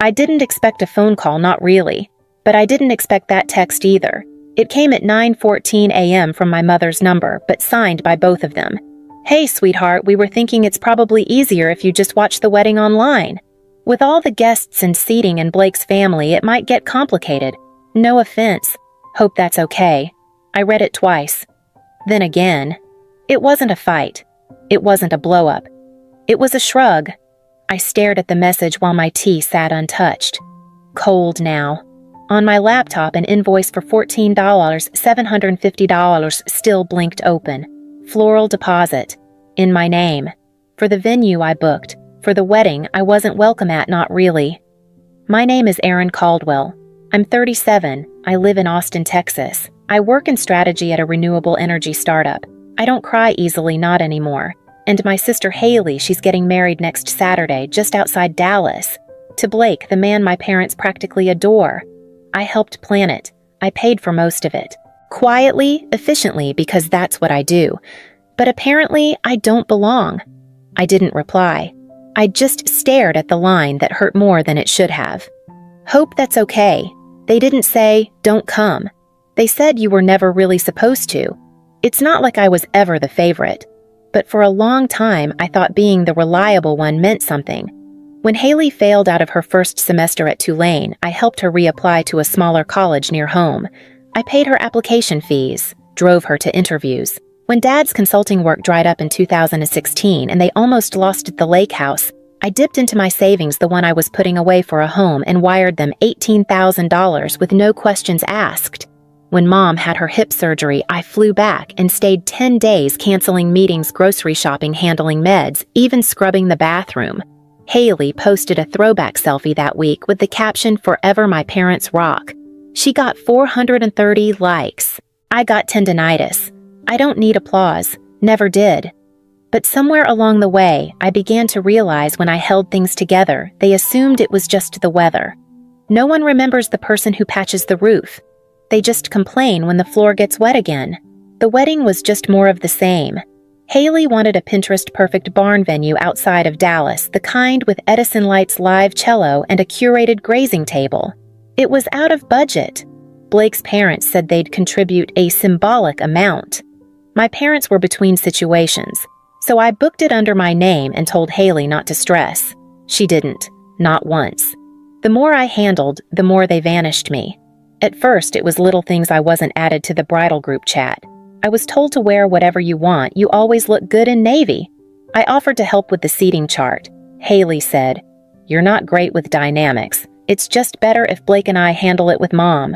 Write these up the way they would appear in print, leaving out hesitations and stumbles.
I didn't expect a phone call, not really. But I didn't expect that text either. It came at 9:14 a.m. from my mother's number, but signed by both of them. "Hey, sweetheart, we were thinking it's probably easier if you just watch the wedding online. With all the guests and seating in Blake's family, it might get complicated. No offense. Hope that's okay." I read it twice. Then again. It wasn't a fight. It wasn't a blow-up. It was a shrug. I stared at the message while my tea sat untouched. Cold now. On my laptop, an invoice for $14, $750 still blinked open. Floral deposit. In my name. For the venue I booked. For the wedding I wasn't welcome at, not really. My name is Erin Caldwell. I'm 37. I live in Austin, Texas. I work in strategy at a renewable energy startup. I don't cry easily, not anymore. And my sister Haley, she's getting married next Saturday, just outside Dallas. To Blake, the man my parents practically adore. I helped plan it. I paid for most of it. Quietly, efficiently, because that's what I do. But apparently, I don't belong. I didn't reply. I just stared at the line that hurt more than it should have. Hope that's okay. They didn't say, "Don't come." They said you were never really supposed to. It's not like I was ever the favorite. But for a long time, I thought being the reliable one meant something. When Haley failed out of her first semester at Tulane, I helped her reapply to a smaller college near home. I paid her application fees, drove her to interviews. When Dad's consulting work dried up in 2016 and they almost lost the lake house, I dipped into my savings, the one I was putting away for a home, and wired them $18,000 with no questions asked. When Mom had her hip surgery, I flew back and stayed 10 days canceling meetings, grocery shopping, handling meds, even scrubbing the bathroom. Haley posted a throwback selfie that week with the caption, "Forever my parents rock." She got 430 likes. I got tendinitis. I don't need applause. Never did. But somewhere along the way, I began to realize when I held things together, they assumed it was just the weather. No one remembers the person who patches the roof. They just complain when the floor gets wet again. The wedding was just more of the same. Haley wanted a Pinterest-perfect barn venue outside of Dallas, the kind with Edison Light's live cello and a curated grazing table. It was out of budget. Blake's parents said they'd contribute a symbolic amount. My parents were between situations, so I booked it under my name and told Haley not to stress. She didn't, not once. The more I handled, the more they vanished me. At first, it was little things. I wasn't added to the bridal group chat. I was told to wear whatever you want. You always look good in navy. I offered to help with the seating chart. Haley said, "You're not great with dynamics. It's just better if Blake and I handle it with Mom."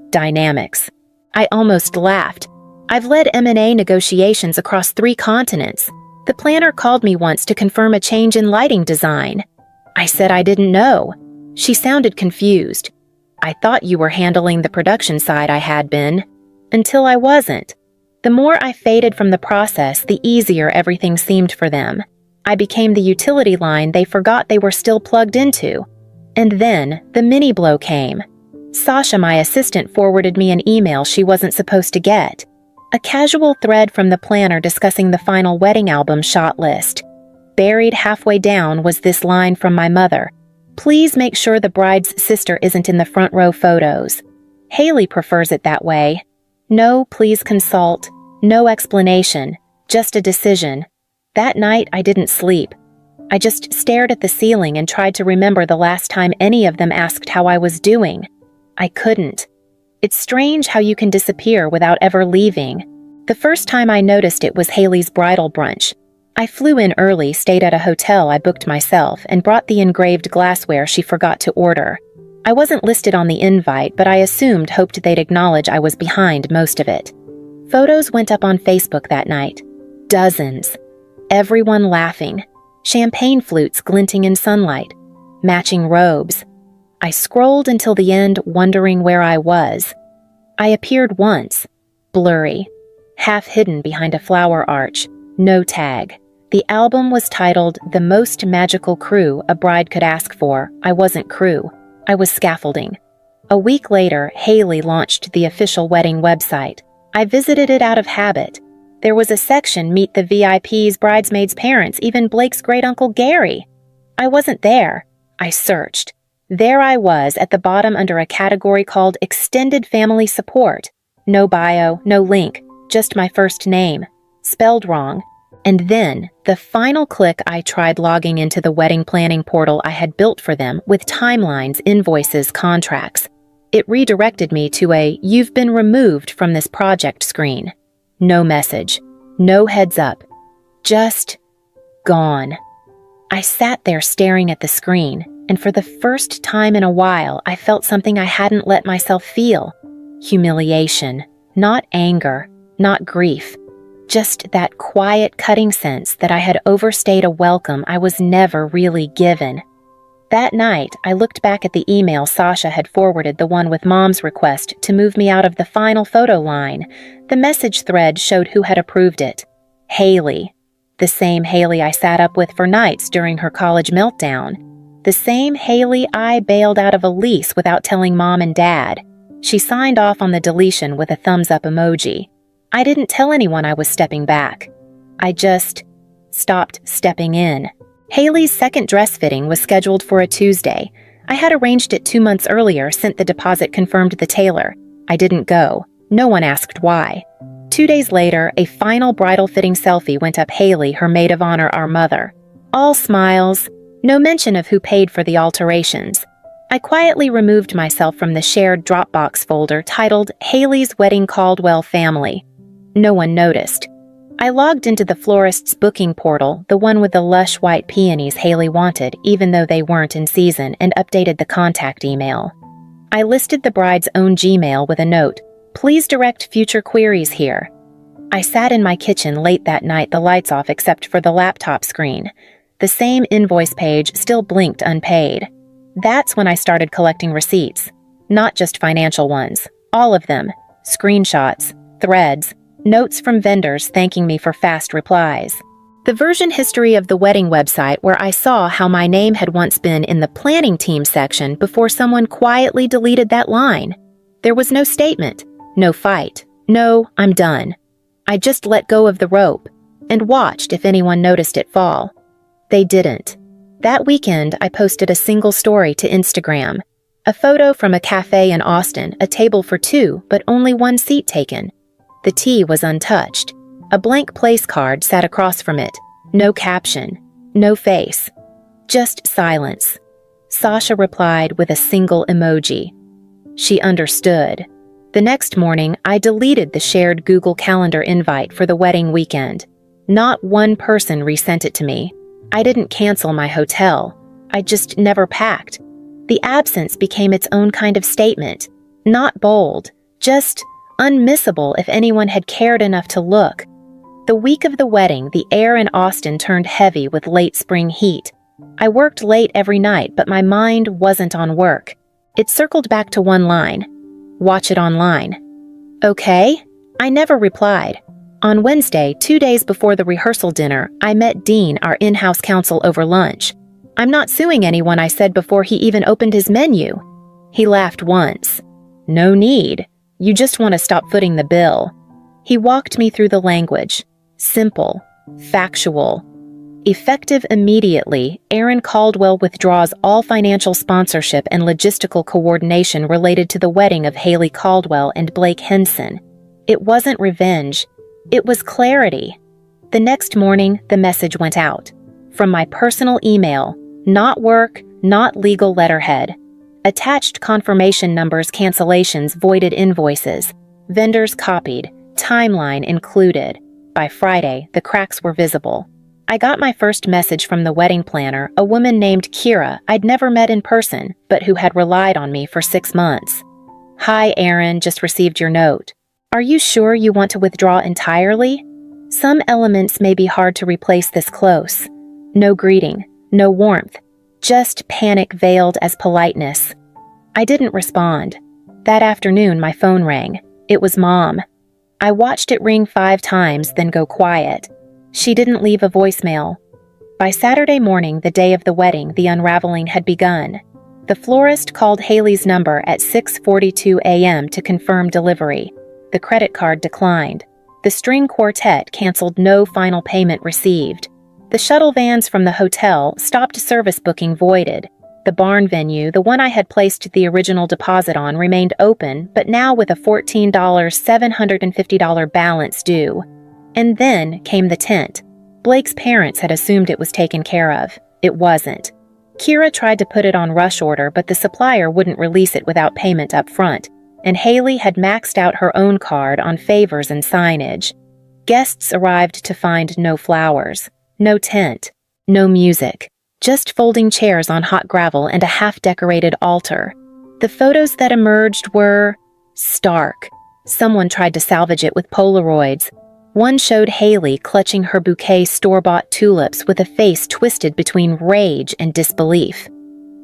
Dynamics. I almost laughed. I've led M&A negotiations across 3 continents. The planner called me once to confirm a change in lighting design. I said I didn't know. She sounded confused. "I thought you were handling the production side." I had been. Until I wasn't. The more I faded from the process, the easier everything seemed for them. I became the utility line they forgot they were still plugged into. And then, the mini blow came. Sasha, my assistant, forwarded me an email she wasn't supposed to get. A casual thread from the planner discussing the final wedding album shot list. Buried halfway down was this line from my mother: "Please make sure the bride's sister isn't in the front row photos. Haley prefers it that way. No, please consult. No explanation. Just a decision." That night, I didn't sleep. I just stared at the ceiling and tried to remember the last time any of them asked how I was doing. I couldn't. It's strange how you can disappear without ever leaving. The first time I noticed it was Haley's bridal brunch. I flew in early, stayed at a hotel I booked myself, and brought the engraved glassware she forgot to order. I wasn't listed on the invite, but I hoped they'd acknowledge I was behind most of it. Photos went up on Facebook that night. Dozens. Everyone laughing. Champagne flutes glinting in sunlight. Matching robes. I scrolled until the end, wondering where I was. I appeared once. Blurry. Half hidden behind a flower arch. No tag. The album was titled "The Most Magical Crew a Bride Could Ask For." I wasn't crew. I was scaffolding. A week later, Haley launched the official wedding website. I visited it out of habit. There was a section, "Meet the VIPs, bridesmaids' parents, even Blake's great-uncle Gary." I wasn't there. I searched. There I was at the bottom under a category called Extended Family Support. No bio, no link, just my first name, spelled wrong. And then, the final click, I tried logging into the wedding planning portal I had built for them with timelines, invoices, contracts. It redirected me to a "You've been removed from this project" screen. No message, no heads up, just gone. I sat there staring at the screen, and for the first time in a while, I felt something I hadn't let myself feel. Humiliation, not anger, not grief. Just that quiet, cutting sense that I had overstayed a welcome I was never really given. That night, I looked back at the email Sasha had forwarded, the one with Mom's request to move me out of the final photo line. The message thread showed who had approved it. Haley. The same Haley I sat up with for nights during her college meltdown. The same Haley I bailed out of a lease without telling Mom and Dad. She signed off on the deletion with a thumbs-up emoji. I didn't tell anyone I was stepping back. I just stopped stepping in. Haley's second dress fitting was scheduled for a Tuesday. I had arranged it 2 months earlier, sent the deposit, confirmed the tailor. I didn't go. No one asked why. 2 days later, a final bridal fitting selfie went up Haley, her maid of honor, our mother. All smiles. No mention of who paid for the alterations. I quietly removed myself from the shared Dropbox folder titled Haley's Wedding Caldwell Family. No one noticed. I logged into the florist's booking portal, the one with the lush white peonies Haley wanted, even though they weren't in season, and updated the contact email. I listed the bride's own Gmail with a note, "Please direct future queries here." I sat in my kitchen late that night, the lights off except for the laptop screen. The same invoice page still blinked unpaid. That's when I started collecting receipts. Not just financial ones. All of them. Screenshots, threads, notes from vendors thanking me for fast replies. The version history of the wedding website where I saw how my name had once been in the planning team section before someone quietly deleted that line. There was no statement, no fight, no "I'm done." I just let go of the rope and watched if anyone noticed it fall. They didn't. That weekend, I posted a single story to Instagram. A photo from a cafe in Austin, a table for two, but only one seat taken. The tea was untouched. A blank place card sat across from it. No caption. No face. Just silence. Sasha replied with a single emoji. She understood. The next morning, I deleted the shared Google Calendar invite for the wedding weekend. Not one person resent it to me. I didn't cancel my hotel. I just never packed. The absence became its own kind of statement. Not bold, just unmissable if anyone had cared enough to look. The week of the wedding, the air in Austin turned heavy with late spring heat. I worked late every night, but my mind wasn't on work. It circled back to one line. Watch it online. Okay? I never replied. On Wednesday, 2 days before the rehearsal dinner, I met Dean, our in-house counsel, over lunch. "I'm not suing anyone," I said before he even opened his menu. He laughed once. "No need. You just want to stop footing the bill." He walked me through the language. Simple. Factual. Effective immediately, Aaron Caldwell withdraws all financial sponsorship and logistical coordination related to the wedding of Haley Caldwell and Blake Henson. It wasn't revenge. It was clarity. The next morning, the message went out. From my personal email, not work, not legal letterhead. Attached confirmation numbers, cancellations, voided invoices. Vendors copied, timeline included. By Friday, the cracks were visible. I got my first message from the wedding planner, a woman named Kira I'd never met in person, but who had relied on me for 6 months. "Hi, Aaron, just received your note. Are you sure you want to withdraw entirely? Some elements may be hard to replace this close." No greeting, no warmth, just panic veiled as politeness. I didn't respond. That afternoon, my phone rang. It was Mom. I watched it ring 5 times, then go quiet. She didn't leave a voicemail. By Saturday morning, the day of the wedding, the unraveling had begun. The florist called Haley's number at 6:42 a.m. to confirm delivery. The credit card declined. The string quartet canceled, no final payment received. The shuttle vans from the hotel stopped, service booking voided. The barn venue, the one I had placed the original deposit on, remained open, but now with a $14 $750 balance due. And then came the tent. Blake's parents had assumed it was taken care of. It wasn't. Kira tried to put it on rush order, but the supplier wouldn't release it without payment up front, and Haley had maxed out her own card on favors and signage. Guests arrived to find no flowers, no tent, no music, just folding chairs on hot gravel and a half-decorated altar. The photos that emerged were stark. Someone tried to salvage it with Polaroids. One showed Haley clutching her bouquet store-bought tulips with a face twisted between rage and disbelief.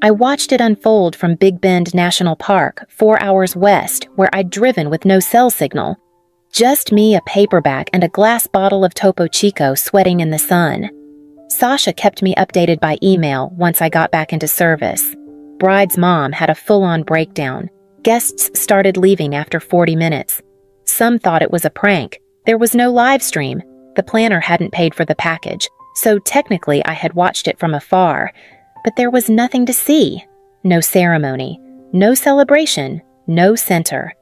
I watched it unfold from Big Bend National Park, 4 hours west, where I'd driven with no cell signal. Just me, a paperback, and a glass bottle of Topo Chico sweating in the sun. Sasha kept me updated by email once I got back into service. Bride's mom had a full-on breakdown. Guests started leaving after 40 minutes. Some thought it was a prank. There was no live stream. The planner hadn't paid for the package, so technically I had watched it from afar. But there was nothing to see. No ceremony, no celebration, no center.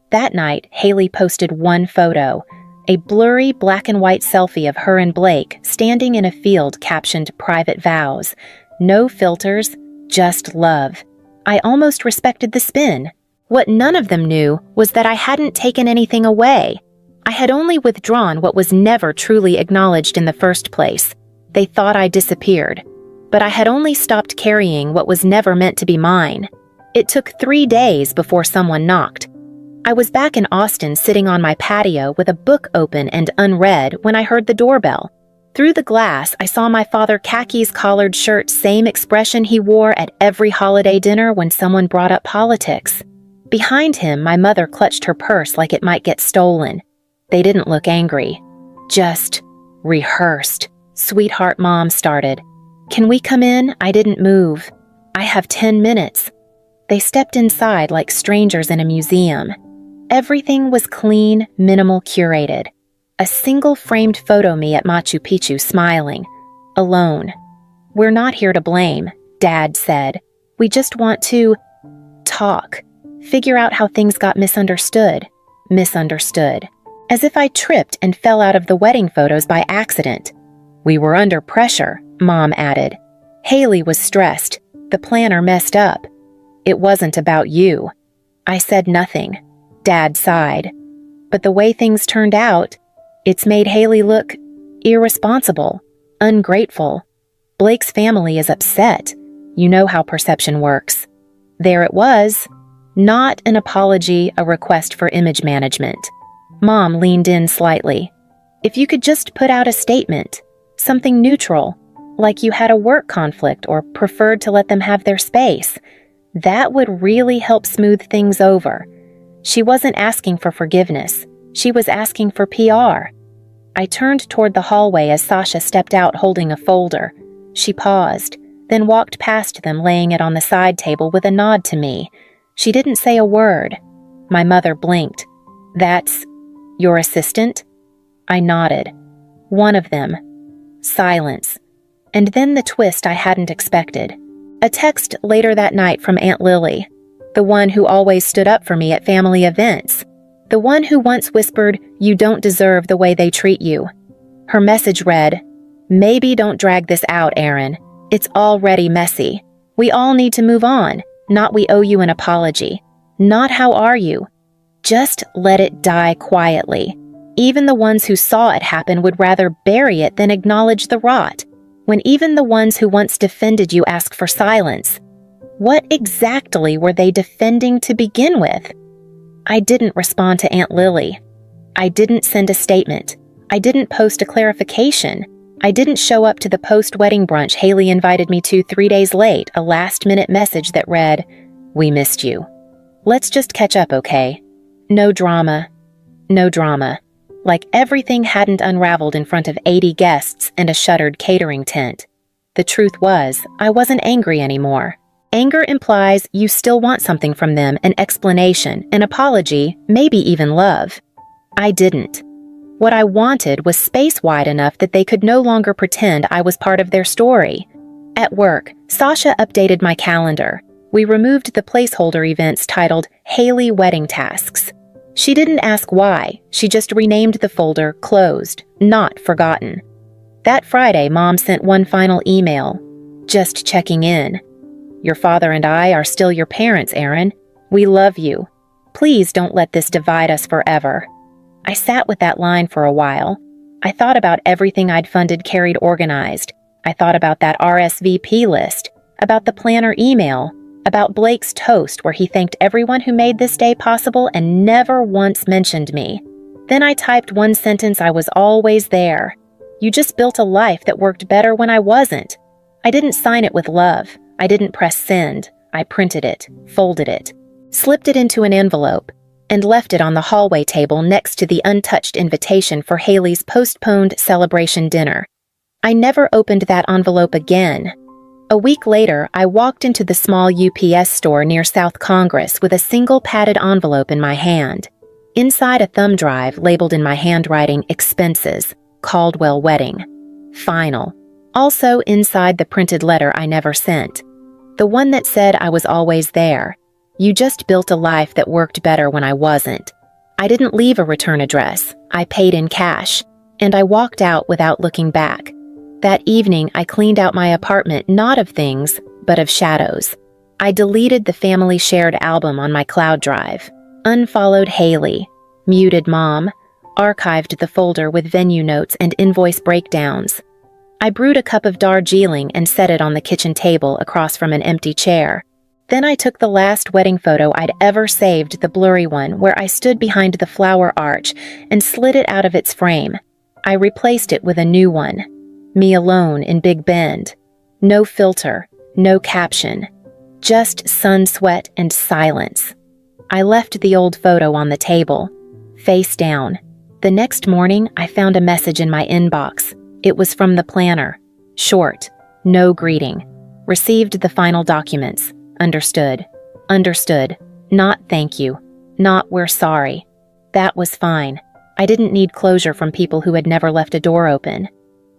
That night, Haley posted one photo, a blurry black and white selfie of her and Blake standing in a field captioned Private Vows. No filters, just love. I almost respected the spin. What none of them knew was that I hadn't taken anything away. I had only withdrawn what was never truly acknowledged in the first place. They thought I disappeared. But I had only stopped carrying what was never meant to be mine. It took 3 days before someone knocked. I was back in Austin sitting on my patio with a book open and unread when I heard the doorbell. Through the glass, I saw my father khakis collared shirt, same expression he wore at every holiday dinner when someone brought up politics. Behind him, my mother clutched her purse like it might get stolen. They didn't look angry. Just rehearsed. Sweetheart, Mom started. Can we come in? I didn't move. I have 10 minutes. They stepped inside like strangers in a museum. Everything was clean, minimal, curated. A single framed photo me at Machu Picchu smiling. Alone. We're not here to blame, Dad said. We just want to talk. Figure out how things got misunderstood. Misunderstood. As if I tripped and fell out of the wedding photos by accident. We were under pressure, Mom added. Haley was stressed. The planner messed up. It wasn't about you. I said nothing. Dad sighed. But the way things turned out, it's made Haley look irresponsible, ungrateful. Blake's family is upset. You know how perception works. There it was. Not an apology, a request for image management. Mom leaned in slightly. If you could just put out a statement, something neutral, like you had a work conflict or preferred to let them have their space, that would really help smooth things over. She wasn't asking for forgiveness. She was asking for PR. I turned toward the hallway as Sasha stepped out holding a folder. She paused, then walked past them, laying it on the side table with a nod to me. She didn't say a word. My mother blinked. That's your assistant? I nodded. One of them. Silence. And then the twist I hadn't expected. A text later that night from Aunt Lily, the one who always stood up for me at family events, the one who once whispered, "You don't deserve the way they treat you." Her message read, "Maybe don't drag this out, Aaron. It's already messy. We all need to move on, not we owe you an apology. Not how are you. Just let it die quietly. Even the ones who saw it happen would rather bury it than acknowledge the rot. When even the ones who once defended you ask for silence. What exactly were they defending to begin with?" I didn't respond to Aunt Lily. I didn't send a statement. I didn't post a clarification. I didn't show up to the post-wedding brunch Haley invited me to 3 days late, a last-minute message that read, "We missed you. Let's just catch up, okay? No drama. No drama." Like everything hadn't unraveled in front of 80 guests and a shuttered catering tent. The truth was, I wasn't angry anymore. Anger implies you still want something from them, an explanation, an apology, maybe even love. I didn't. What I wanted was space wide enough that they could no longer pretend I was part of their story. At work, Sasha updated my calendar. We removed the placeholder events titled Haley Wedding Tasks. She didn't ask why, she just renamed the folder Closed, Not Forgotten. That Friday, Mom sent one final email. Just checking in. Your father and I are still your parents, Aaron. We love you. Please don't let this divide us forever. I sat with that line for a while. I thought about everything I'd funded Carried organized. I thought about that RSVP list, about the planner email, about Blake's toast where he thanked everyone who made this day possible and never once mentioned me. Then I typed one sentence I was always there. You just built a life that worked better when I wasn't. I didn't sign it with love. I didn't press send. I printed it, folded it, slipped it into an envelope, and left it on the hallway table next to the untouched invitation for Haley's postponed celebration dinner. I never opened that envelope again. A week later, I walked into the small UPS store near South Congress with a single padded envelope in my hand. Inside a thumb drive labeled in my handwriting, Expenses, Caldwell Wedding. Final. Also inside the printed letter I never sent. The one that said I was always there. You just built a life that worked better when I wasn't. I didn't leave a return address. I paid in cash. And I walked out without looking back. That evening, I cleaned out my apartment not of things, but of shadows. I deleted the family shared album on my cloud drive, unfollowed Haley, muted Mom, archived the folder with venue notes and invoice breakdowns. I brewed a cup of Darjeeling and set it on the kitchen table across from an empty chair. Then I took the last wedding photo I'd ever saved, the blurry one, where I stood behind the flower arch, and slid it out of its frame. I replaced it with a new one. Me alone in Big Bend. No filter, no caption. Just sun sweat and silence. I left the old photo on the table, face down. The next morning, I found a message in my inbox. It was from the planner. Short, no greeting. Received the final documents. Understood. Understood. Not thank you. Not we're sorry. That was fine. I didn't need closure from people who had never left a door open.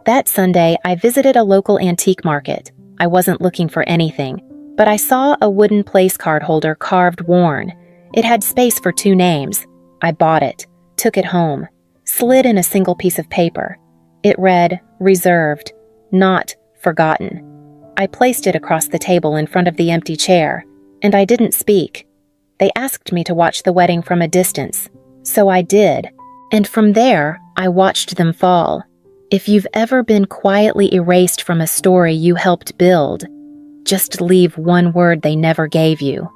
That Sunday, I visited a local antique market. I wasn't looking for anything, but I saw a wooden place card holder carved worn. It had space for 2 names. I bought it, took it home, slid in a single piece of paper. It read, Reserved, Not Forgotten. I placed it across the table in front of the empty chair, and I didn't speak. They asked me to watch the wedding from a distance, so I did, and from there, I watched them fall. If you've ever been quietly erased from a story you helped build, just leave one word they never gave you.